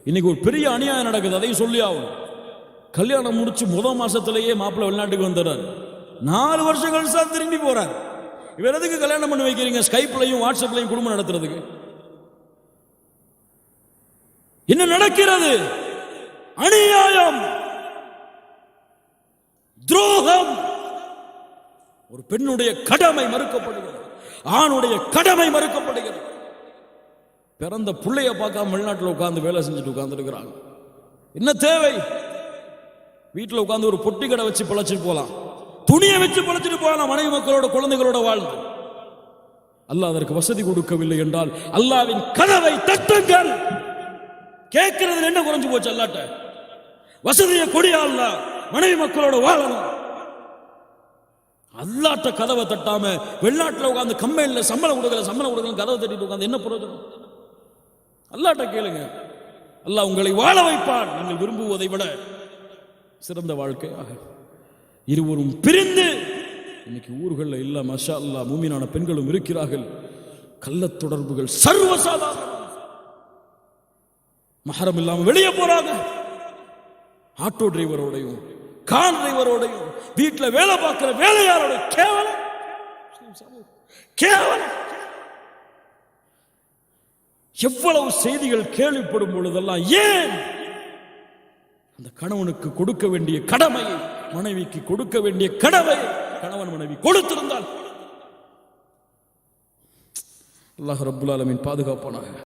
இன்னைக்கு ஒரு பெரிய அநியாயம் நடக்குது, அதையும் சொல்லி ஆகும். கல்யாணம் முடிச்சு முதல் மாசத்திலேயே மாப்பிள்ளை வெளிநாட்டுக்கு வந்துடுறாரு. 4 வருஷம் கழிச்சா திரும்பி போறார். இவர் எதுக்கு கல்யாணம் பண்ணி வைக்கிறீங்க? ஸ்கைப்லையும் வாட்ஸ்அப்லையும் குடும்பம் நடத்துறதுக்கு. என்ன நடக்கிறது? அநியாயம், துரோகம். ஒரு பெண்ணுடைய கடமை மறுக்கப்படுகிறது, ஆணுடைய கடமை மறுக்கப்படுகிறது. பிறந்த பிள்ளைய பார்க்காம வெளிநாட்டில் உட்கார்ந்து வேலை செஞ்சுட்டு உட்கார்ந்து இருக்கிறாங்க. என்ன தேவை? வீட்டில் உட்கார்ந்து ஒரு பொட்டி கடை வச்சு பிழைச்சிட்டு போலாம், துணியை வச்சு பிழைச்சிட்டு போகலாம், மனைவி மக்களோட குழந்தைகளோட வாழ்ந்து. அல்லாஹ் அதற்கு வசதி கொடுக்கவில்லை என்றால் அல்லாஹ்வின் கதவை தட்டுங்கள். கேட்கிறது என்ன குறைஞ்சு போச்சு? அல்லாட்ட வசதியை கொடியா, அல்லாஹ் மனைவி மக்களோட வாழணும். அல்லாட்ட கதவை தட்டாம வெளிநாட்டில் உட்கார்ந்து கம்பெனில சம்பளம் கொடுக்கல கதவை தட்டிட்டு உட்கார்ந்து என்ன பிரயோஜனம்? அல்லாட்ட கேளுங்க, அல்லாஹ் உங்களை வாழ வைப்பான். நீங்கள் விரும்புவதை விட சிறந்த வாழ்க்கையாக. இருவரும் பிரிந்து இன்னைக்கு ஊர்களில் இல்ல, மஷா அல்லாஹ், மூமினான பெண்களும் இருக்கிறார்கள். கள்ள தொடர்புகள் சர்வசாதாரணம். மஹரம் இல்லாம வெளியே போறாங்க. ஆட்டோ டிரைவரோடையும் கார் டிரைவரோடையும் வீட்டில் வேலை பார்க்கிற வேலையாரோட கேவலம், கேவலம். எவ்வளவு செய்திகள் கேள்விப்படும் பொழுதெல்லாம் ஏன் அந்த கணவனுக்கு கொடுக்க வேண்டிய கடமையை, மனைவிக்கு கொடுக்க வேண்டிய கடமையை கணவன் மனைவி கொடுத்திருந்தால் அல்லாஹ் ரப்புல் ஆலமீன் பாதுகாப்பானாக.